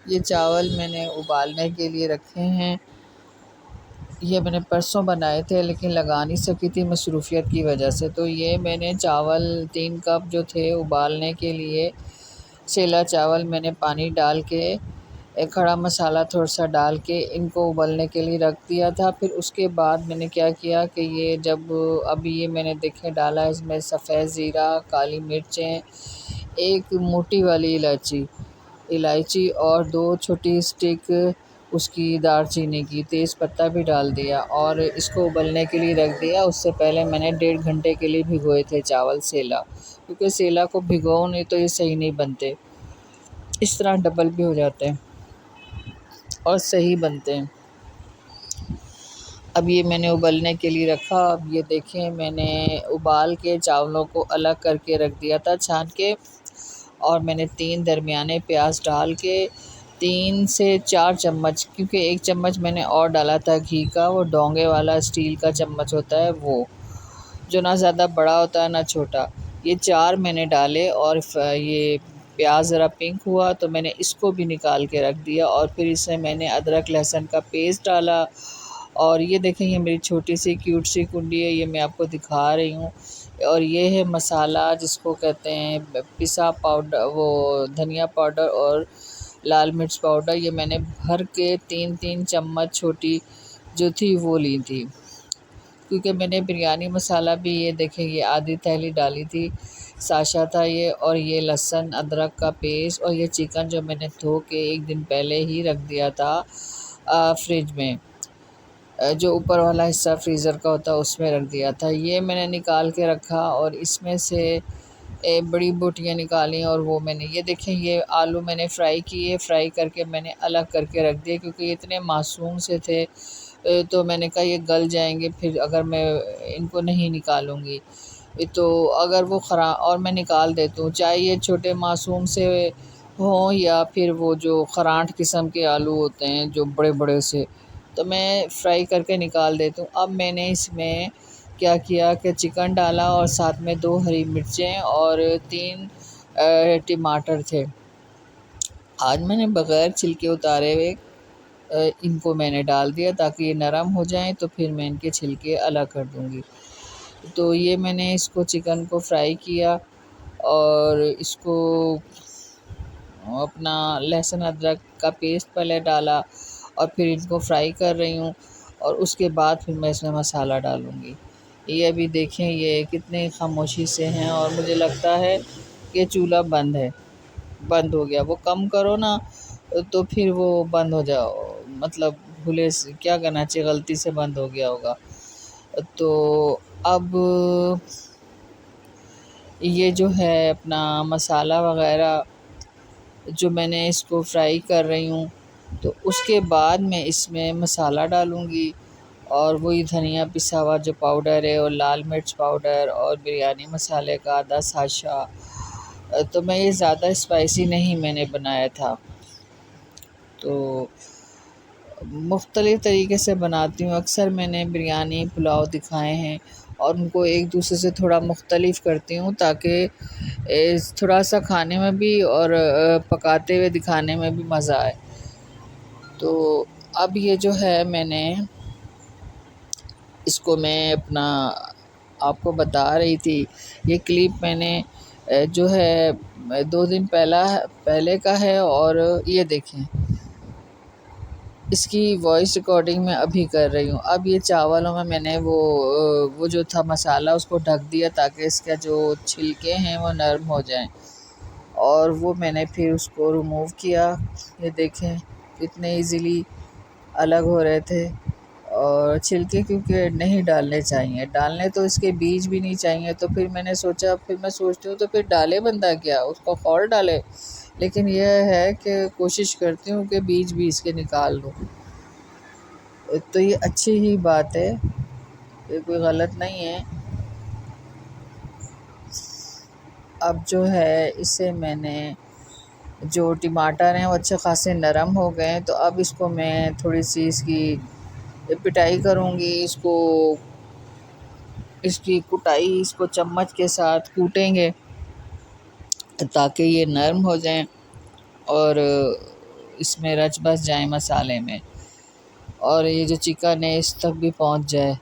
یہ چاول میں نے ابالنے کے لیے رکھے ہیں۔ یہ میں نے پرسوں بنائے تھے لیکن لگا نہیں سکی تھی مصروفیت کی وجہ سے۔ تو یہ میں نے چاول 3 کپ جو تھے ابالنے کے لیے، سیلا چاول میں نے پانی ڈال کے کھڑا مسالہ تھوڑا سا ڈال کے ان کو ابلنے کے لیے رکھ دیا تھا۔ پھر اس کے بعد میں نے کیا کیا کہ یہ جب ابھی یہ میں نے دیکھیں ڈالا، اس میں سفید زیرہ، کالی مرچیں، ایک موٹی والی الائچی اور 2 چھوٹی اسٹک اس کی دار چینی کی، تیز پتہ بھی ڈال دیا اور اس کو ابلنے کے لیے رکھ دیا۔ اس سے پہلے میں نے 1.5 گھنٹے کے لیے بھگوئے تھے چاول سیلا، کیونکہ سیلا کو بھگو نہیں تو یہ صحیح نہیں بنتے، اس طرح ڈبل بھی ہو جاتے ہیں اور صحیح بنتے ہیں۔ اب یہ میں نے ابلنے کے لیے رکھا۔ اب یہ دیکھیں میں نے ابال کے چاولوں کو الگ کر کے رکھ دیا تھا چھان کے، اور میں نے 3 درمیانے پیاز ڈال کے 3 سے 4 چمچ، کیونکہ 1 چمچ میں نے اور ڈالا تھا گھی کا، وہ ڈونگے والا اسٹیل کا چمچ ہوتا ہے، وہ جو نہ زیادہ بڑا ہوتا ہے نہ چھوٹا، یہ 4 میں نے ڈالے۔ اور یہ پیاز ذرا پنک ہوا تو میں نے اس کو بھی نکال کے رکھ دیا، اور پھر اس میں میں نے ادرک لہسن کا پیسٹ ڈالا۔ اور یہ دیکھیں یہ میری چھوٹی سی کیوٹ سی کنڈی ہے، یہ میں آپ کو دکھا رہی ہوں۔ اور یہ ہے مسالہ جس کو کہتے ہیں پسا پاؤڈر، وہ دھنیا پاؤڈر اور لال مرچ پاؤڈر، یہ میں نے بھر کے 3 چمچ چھوٹی جو تھی وہ لی تھی، کیونکہ میں نے بریانی مسالہ بھی یہ دیکھیں یہ آدھی تھیلی ڈالی تھی، ساشا تھا یہ، اور یہ لہسن ادرک کا پیسٹ، اور یہ چکن جو میں نے دھو کے 1 دن پہلے ہی رکھ دیا تھا فریج میں، جو اوپر والا حصہ فریزر کا ہوتا ہے اس میں رکھ دیا تھا، یہ میں نے نکال کے رکھا۔ اور اس میں سے بڑی بوٹیاں نکالیں، اور وہ میں نے یہ دیکھیں یہ آلو میں نے فرائی کیے، فرائی کر کے میں نے الگ کر کے رکھ دیے، کیونکہ یہ اتنے معصوم سے تھے تو میں نے کہا یہ گل جائیں گے پھر اگر میں ان کو نہیں نکالوں گی تو، اگر وہ اور میں نکال دیتی ہوں، چاہے یہ چھوٹے معصوم سے ہوں یا پھر وہ جو خرانٹ قسم کے آلو ہوتے ہیں جو بڑے بڑے سے، تو میں فرائی کر کے نکال دیتی ہوں۔ اب میں نے اس میں کیا کیا کہ چکن ڈالا، اور ساتھ میں 2 ہری مرچیں اور 3 ٹماٹر تھے، آج میں نے بغیر چھلکے اتارے ہوئے ان کو میں نے ڈال دیا تاکہ یہ نرم ہو جائیں، تو پھر میں ان کے چھلکے الگ کر دوں گی۔ تو یہ میں نے اس کو چکن کو فرائی کیا، اور اس کو اپنا لہسن ادرک کا پیسٹ پہلے ڈالا، اور پھر ان کو فرائی کر رہی ہوں، اور اس کے بعد پھر میں اس میں مسالہ ڈالوں گی۔ یہ ابھی دیکھیں یہ کتنے خاموشی سے ہیں، اور مجھے لگتا ہے کہ چولہا بند ہو گیا، وہ کم کرو نا تو پھر وہ بند ہو جاؤ، مطلب بھولے سے کیا کرنا چاہیے، غلطی سے بند ہو گیا ہوگا۔ تو اب یہ جو ہے اپنا مسالہ وغیرہ جو میں نے اس کو فرائی کر رہی ہوں، تو اس کے بعد میں اس میں مسالہ ڈالوں گی، اور وہی دھنیا پسا ہوا جو پاؤڈر ہے، اور لال مرچ پاؤڈر، اور بریانی مسالے کا آدھا ساشا۔ تو میں یہ زیادہ اسپائسی نہیں میں نے بنایا تھا، تو مختلف طریقے سے بناتی ہوں۔ اکثر میں نے بریانی پلاؤ دکھائے ہیں، اور ان کو ایک دوسرے سے تھوڑا مختلف کرتی ہوں تاکہ تھوڑا سا کھانے میں بھی اور پکاتے ہوئے دکھانے میں بھی مزہ آئے۔ تو اب یہ جو ہے میں نے اس کو میں اپنا آپ کو بتا رہی تھی، یہ کلپ میں نے جو ہے 2 دن پہلے کا ہے، اور یہ دیکھیں اس کی وائس ریکارڈنگ میں ابھی کر رہی ہوں۔ اب یہ چاولوں میں نے وہ جو تھا مسالہ اس کو ڈھک دیا تاکہ اس کا جو چھلکے ہیں وہ نرم ہو جائیں، اور وہ میں نے پھر اس کو ریموو کیا۔ یہ دیکھیں کتنے ایزیلی الگ ہو رہے تھے، اور چھلکے کیونکہ نہیں ڈالنے چاہیے، ڈالنے تو اس کے بیج بھی نہیں چاہیے، تو پھر میں نے سوچا، پھر میں سوچتی ہوں تو پھر ڈالے بندہ کیا، اس کو خول ڈالے، لیکن یہ ہے کہ کوشش کرتی ہوں کہ بیج بھی اس کے نکال دوں، تو یہ اچھی ہی بات ہے، یہ کوئی غلط نہیں ہے۔ اب جو ہے اسے میں نے جو ٹماٹر ہیں وہ اچھے خاصے نرم ہو گئے ہیں، تو اب اس کو میں تھوڑی سی اس کی پٹائی کروں گی، اس کی کٹائی، اس کو چمچ کے ساتھ کوٹیں گے تاکہ یہ نرم ہو جائیں، اور اس میں رچ بس جائیں مسالے میں، اور یہ جو چکن ہے اس تک بھی پہنچ جائے۔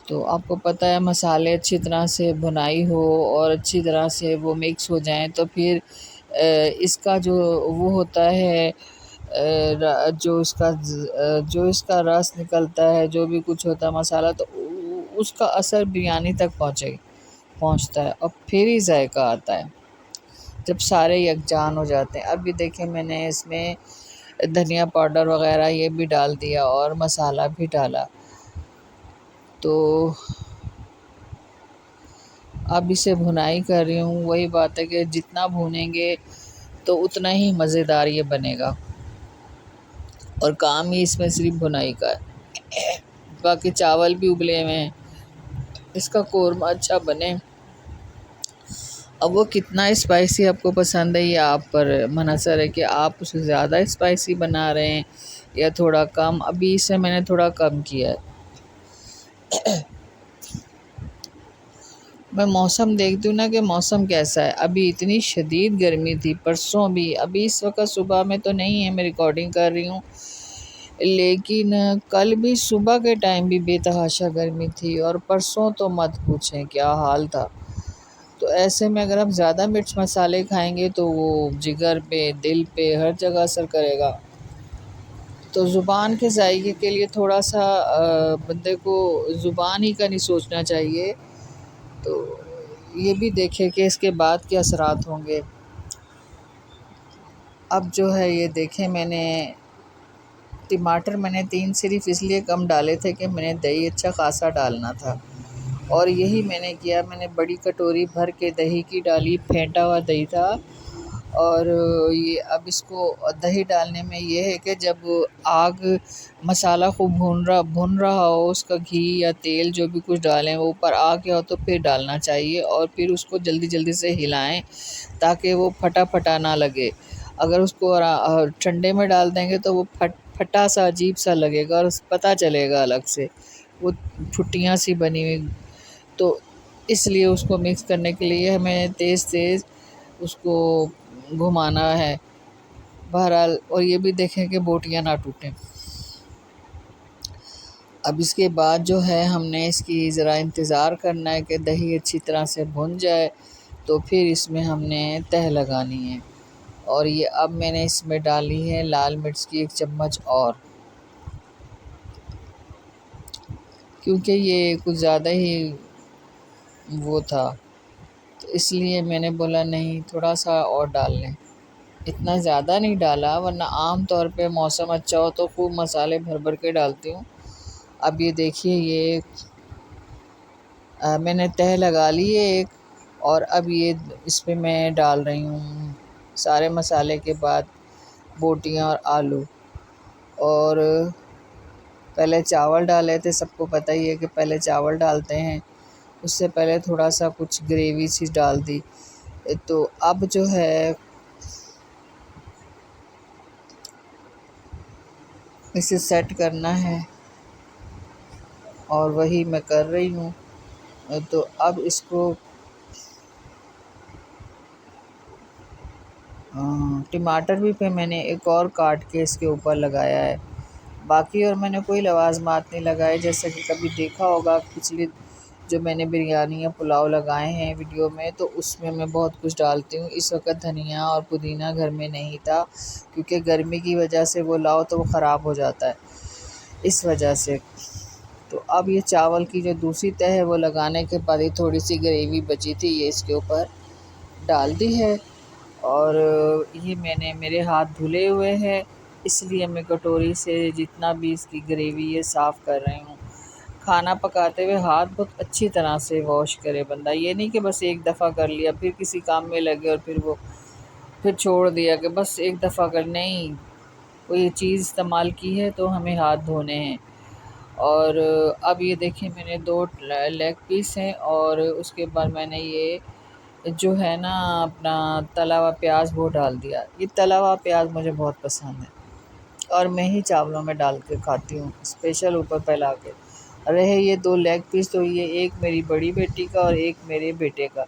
تو آپ کو پتہ ہے مسالے اچھی طرح سے بھنائی ہو اور اچھی طرح سے وہ مکس ہو جائیں تو پھر اس کا جو وہ ہوتا ہے جو اس کا رس نکلتا ہے، جو بھی کچھ ہوتا ہے مسالہ، تو اس کا اثر بریانی تک پہنچتا ہے اور پھر ہی ذائقہ آتا ہے جب سارے یکجان ہو جاتے ہیں۔ اب یہ دیکھیں میں نے اس میں دھنیا پاؤڈر وغیرہ یہ بھی ڈال دیا اور مسالہ بھی ڈالا، تو اب اسے بھنائی کر رہی ہوں۔ وہی بات ہے کہ جتنا بھونیں گے تو اتنا ہی مزیدار یہ بنے گا، اور کام ہی اس میں صرف بھنائی کا ہے۔ باقی چاول بھی ابلے ہوئے ہیں، اس کا قورمہ اچھا بنے۔ اب وہ کتنا اسپائسی آپ کو پسند ہے یہ آپ پر منحصر ہے کہ آپ اسے زیادہ اسپائسی بنا رہے ہیں یا تھوڑا کم۔ ابھی اسے میں نے تھوڑا کم کیا ہے۔ میں موسم دیکھتی ہوں نا کہ موسم کیسا ہے۔ ابھی اتنی شدید گرمی تھی، پرسوں بھی، ابھی اس وقت صبح میں تو نہیں ہے، میں ریکارڈنگ کر رہی ہوں، لیکن کل بھی صبح کے ٹائم بھی بے تحاشا گرمی تھی، اور پرسوں تو مت پوچھیں کیا حال تھا۔ تو ایسے میں اگر آپ زیادہ مرچ مسالے کھائیں گے تو وہ جگر پہ، دل پہ، ہر جگہ اثر کرے گا۔ تو زبان کے ذائقے کے لیے تھوڑا سا بندے کو زبان ہی کا نہیں سوچنا چاہیے، تو یہ بھی دیکھے کہ اس کے بعد کیا اثرات ہوں گے۔ اب جو ہے یہ دیکھیں میں نے ٹماٹر میں نے 3 صرف اس لیے کم ڈالے تھے کہ میں نے دہی اچھا خاصا ڈالنا تھا، اور یہی میں نے کیا۔ میں نے بڑی کٹوری بھر کے دہی کی ڈالی، پھینٹا ہوا دہی تھا، اور یہ اب اس کو دہی ڈالنے میں یہ ہے کہ جب آگ مسالہ خوب بھن رہا ہو، اس کا گھی یا تیل جو بھی کچھ ڈالیں وہ اوپر آ گیا ہو تو پھر ڈالنا چاہیے، اور پھر اس کو جلدی جلدی سے ہلائیں تاکہ وہ پھٹا پھٹا نہ لگے۔ اگر اس کو ٹھنڈے میں ڈال دیں گے تو وہ پھٹا سا عجیب سا لگے گا، اور پتہ چلے گا الگ سے وہ ٹھٹیاں سی بنی ہوئی۔ تو اس لیے اس کو مکس کرنے کے لیے ہمیں تیز تیز اس کو گھمانا ہے بہرحال، اور یہ بھی دیکھیں کہ بوٹیاں نہ ٹوٹیں۔ اب اس کے بعد جو ہے ہم نے اس کی ذرا انتظار کرنا ہے کہ دہی اچھی طرح سے بھن جائے، تو پھر اس میں ہم نے تہہ لگانی ہے، اور یہ اب میں نے اس میں ڈالی ہے لال مرچ کی 1 چمچ، اور کیونکہ یہ کچھ زیادہ ہی وہ تھا تو اس لیے میں نے بولا نہیں تھوڑا سا اور ڈال لیں۔ اتنا زیادہ نہیں ڈالا، ورنہ عام طور پہ موسم اچھا ہو تو خوب مسالے بھر بھر کے ڈالتی ہوں۔ اب یہ دیکھیے یہ میں نے تہہ لگا لی ہے ایک، اور اب یہ اس پہ میں ڈال رہی ہوں سارے مسالے کے بعد بوٹیاں اور آلو، اور پہلے چاول ڈالے تھے، سب کو پتہ ہی ہے کہ پہلے چاول ڈالتے ہیں، اس سے پہلے تھوڑا سا کچھ گریوی سی ڈال دی۔ تو اب جو ہے اسے سیٹ کرنا ہے، اور وہی میں کر رہی ہوں۔ تو اب اس کو ٹماٹر بھی پہ میں نے ایک اور کاٹ کے اس کے اوپر لگایا ہے، باقی اور میں نے کوئی لوازمات نہیں لگائے، جیسے کہ کبھی دیکھا ہوگا پچھلی جو میں نے بریانی یا پلاؤ لگائے ہیں ویڈیو میں، تو اس میں میں بہت کچھ ڈالتی ہوں۔ اس وقت دھنیا اور پودینہ گھر میں نہیں تھا، کیونکہ گرمی کی وجہ سے وہ لاؤ تو وہ خراب ہو جاتا ہے، اس وجہ سے۔ تو اب یہ چاول کی جو دوسری تہہ ہے وہ لگانے کے بعد یہ تھوڑی سی گریوی بچی تھی، یہ اس کے اوپر ڈال دی ہے، اور یہ میں نے میرے ہاتھ دھلے ہوئے ہیں، اس لیے میں کٹوری سے جتنا بھی اس کی گریوی ہے صاف کر رہی ہوں۔ کھانا پکاتے ہوئے ہاتھ بہت اچھی طرح سے واش کرے بندہ، یہ نہیں کہ بس ایک دفعہ کر لیا پھر کسی کام میں لگے اور پھر چھوڑ دیا کہ بس ایک دفعہ کر، نہیں، کوئی چیز استعمال کی ہے تو ہمیں ہاتھ دھونے ہیں۔ اور اب یہ دیکھیں میں نے 2 لیگ پیس ہیں، اور اس کے بعد میں نے یہ جو ہے نا اپنا تلا ہوا پیاز وہ ڈال دیا۔ یہ تلا ہوا پیاز مجھے بہت پسند ہے، اور میں ہی چاولوں میں ڈال کے کھاتی ہوں اسپیشل اوپر پھیلا کے۔ رہے یہ 2 لیگ پیس تو یہ ایک میری بڑی بیٹی کا اور ایک میرے بیٹے کا،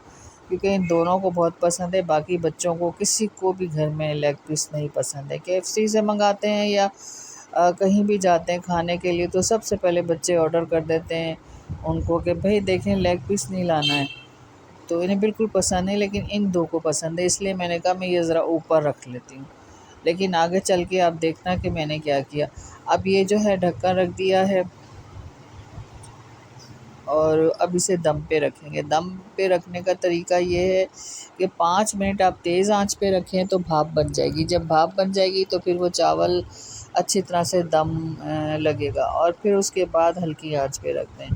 کیونکہ ان دونوں کو بہت پسند ہے، باقی بچوں کو کسی کو بھی گھر میں لیگ پیس نہیں پسند ہے۔ KFC سے منگاتے ہیں یا کہیں بھی جاتے ہیں کھانے کے لیے تو سب سے پہلے بچے آرڈر کر دیتے ہیں ان کو کہ بھئی دیکھیں لیگ پیس نہیں لانا ہے، تو انہیں بالکل پسند نہیں، لیکن ان دو کو پسند ہے، اس لیے میں نے کہا میں یہ ذرا اوپر رکھ لیتی ہوں۔ لیکن آگے چل کے آپ دیکھنا کہ میں نے کیا کیا۔ اب یہ جو ہے ڈھکن رکھ دیا ہے اور اب اسے دم پہ رکھیں گے۔ دم پہ رکھنے کا طریقہ یہ ہے کہ 5 منٹ آپ تیز آنچ پہ رکھیں تو بھاپ بن جائے گی، جب بھاپ بن جائے گی تو پھر وہ چاول اچھی طرح سے دم لگے گا، اور پھر اس کے بعد ہلکی آنچ پہ رکھ دیں۔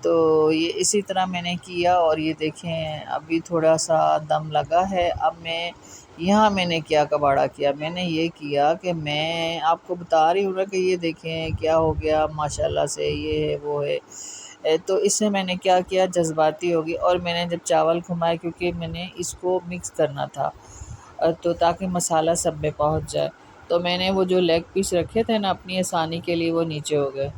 تو یہ اسی طرح میں نے کیا، اور یہ دیکھیں ابھی تھوڑا سا دم لگا ہے۔ اب میں نے کیا کباڑا کیا، میں نے یہ کیا کہ میں آپ کو بتا رہی ہوں نا کہ یہ دیکھیں کیا ہو گیا ماشاءاللہ سے، یہ ہے وہ ہے۔ تو اس سے میں نے کیا کیا، جذباتی ہوگی، اور میں نے جب چاول گھمائے کیونکہ میں نے اس کو مکس کرنا تھا تو تاکہ مسالہ سب میں پہنچ جائے، تو میں نے وہ جو لیگ پیس رکھے تھے نا اپنی آسانی کے لیے وہ نیچے ہو گئے۔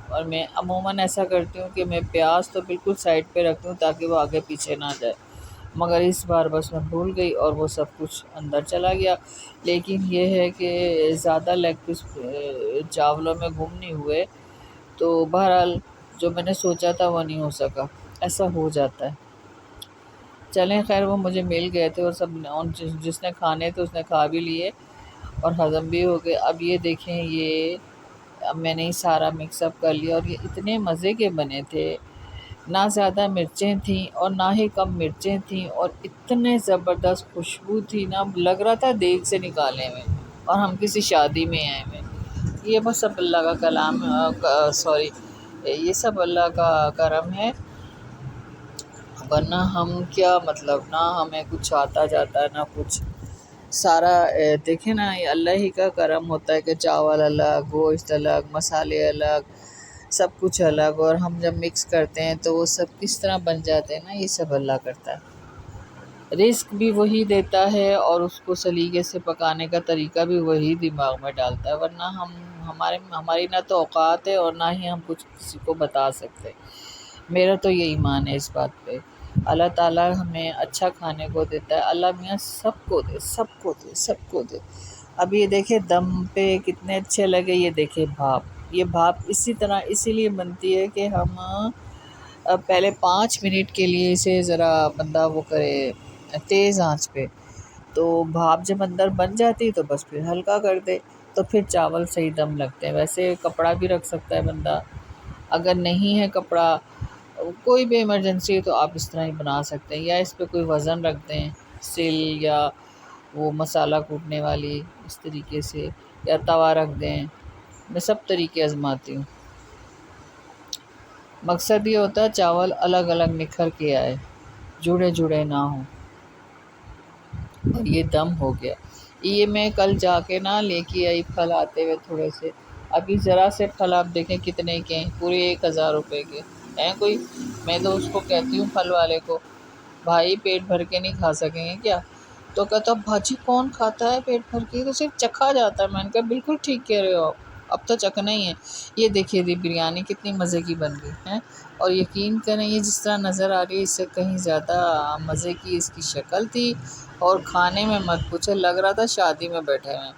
اور میں عموماً ایسا کرتی ہوں کہ میں پیاز تو بالکل سائڈ پہ رکھتی ہوں تاکہ وہ آگے پیچھے نہ جائے، مگر اس بار بس میں بھول گئی اور وہ سب کچھ اندر چلا گیا۔ لیکن یہ ہے کہ زیادہ لیگ پیس چاولوں میں گم نہیں ہوئے، تو بہرحال جو میں نے سوچا تھا وہ نہیں ہو سکا، ایسا ہو جاتا ہے۔ چلیں خیر، وہ مجھے مل گئے تھے اور سب جس نے کھانے تھے اس نے کھا بھی لیے اور ہضم بھی ہو گئے۔ اب یہ دیکھیں، اب میں نے سارا مکس اپ کر لیا، اور یہ اتنے مزے کے بنے تھے، نہ زیادہ مرچیں تھیں اور نہ ہی کم مرچیں تھیں، اور اتنے زبردست خوشبو تھی نا، لگ رہا تھا دیگ سے نکالے ہوئے اور ہم کسی شادی میں آئے ہوئے۔ یہ بس سب اللہ کا کلام، یہ سب اللہ کا کرم ہے، ورنہ ہم کیا مطلب، نہ ہمیں کچھ آتا جاتا ہے نہ کچھ، سارا دیکھیں نا یہ اللہ ہی کا کرم ہوتا ہے کہ چاول الگ، گوشت الگ، مسالے الگ، سب کچھ الگ، اور ہم جب مکس کرتے ہیں تو وہ سب کس طرح بن جاتے ہیں نا، یہ سب اللہ کرتا ہے۔ رزق بھی وہی دیتا ہے اور اس کو سلیقے سے پکانے کا طریقہ بھی وہی دماغ میں ڈالتا ہے، ورنہ ہماری نہ تو اوقات ہے اور نہ ہی ہم کچھ کسی کو بتا سکتے۔ میرا تو یہ ایمان ہے اس بات پہ، اللہ تعالیٰ ہمیں اچھا کھانے کو دیتا ہے، اللہ میاں سب کو دے، سب کو دے، سب کو دے۔ اب یہ دیکھیں دم پہ کتنے اچھے لگے، یہ دیکھیں بھاپ، یہ بھاپ اسی لیے بنتی ہے کہ ہم پہلے 5 منٹ کے لیے اسے ذرا بندہ وہ کرے تیز آنچ پہ، تو بھاپ جب اندر بن جاتی تو بس پھر ہلکا کر دے تو پھر چاول صحیح دم لگتے ہیں۔ ویسے کپڑا بھی رکھ سکتا ہے بندہ، اگر نہیں ہے کپڑا، کوئی بھی ایمرجنسی ہے تو آپ اس طرح ہی بنا سکتے ہیں، یا اس پہ کوئی وزن رکھ دیں، سل یا وہ مسالہ کوٹنے والی، اس طریقے سے، یا توا رکھ دیں۔ میں سب طریقے آزماتی ہوں، مقصد یہ ہوتا ہے چاول الگ الگ نکھر کے آئے، جڑے جڑے نہ ہوں۔ اور یہ دم ہو گیا، یہ میں کل جا کے نا لے کے آئی پھل آتے ہوئے تھوڑے سے، ابھی ذرا سے پھل آپ دیکھیں کتنے کے ہیں، پورے 1000 روپے کے ہیں کوئی۔ میں تو اس کو کہتی ہوں پھل والے کو، بھائی پیٹ بھر کے نہیں کھا سکیں گے کیا؟ تو کہتا بھاجی کون کھاتا ہے پیٹ بھر کے، تو صرف چکھا جاتا ہے۔ میں نے کہا بالکل ٹھیک کہہ رہے ہو آپ، اب تو چکھنا ہی ہے۔ یہ دیکھیے بریانی کتنی مزے کی بن گئی ہے، اور یقین کریں یہ جس طرح نظر آ رہی ہے اس سے کہیں زیادہ مزے کی اس کی شکل تھی، اور کھانے میں مت پوچھے، لگ رہا تھا شادی میں بیٹھے ہیں،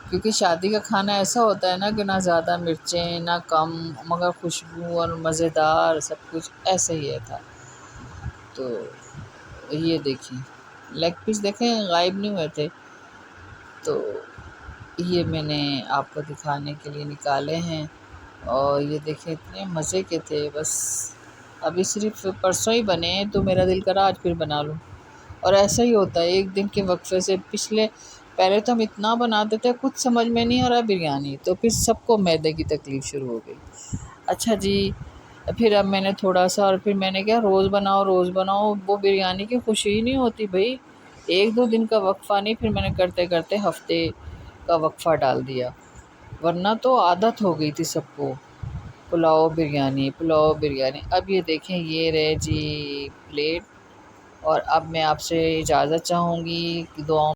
کیونکہ شادی کا کھانا ایسا ہوتا ہے نا کہ نہ زیادہ مرچیں نہ کم، مگر خوشبو اور مزیدار، سب کچھ ایسے ہی تھا۔ تو یہ دیکھیں لیگ پیس دیکھیں غائب نہیں ہوئے تھے، تو یہ میں نے آپ کو دکھانے کے لیے نکالے ہیں، اور یہ دیکھیں اتنے مزے کے تھے، بس ابھی صرف پرسوں ہی بنے ہیں تو میرا دل کرا آج پھر بنا لوں۔ اور ایسا ہی ہوتا ہے ایک دن کے وقفے سے، پہلے تو ہم اتنا بناتے تھے کچھ سمجھ میں نہیں آ رہا بریانی، تو پھر سب کو معدے کی تکلیف شروع ہو گئی۔ اچھا جی، پھر اب میں نے تھوڑا سا، اور پھر میں نے کہا روز بناؤ، وہ بریانی کی خوشی ہی نہیں ہوتی بھائی، 1-2 دن کا وقفہ نہیں، پھر میں نے کرتے کرتے ہفتے کا وقفہ ڈال دیا، ورنہ تو عادت ہو گئی تھی سب کو، پلاؤ بریانی۔ اب یہ دیکھیں یہ رہے جی پلیٹ، اور اب میں آپ سے اجازت چاہوں گی کہ دعاؤں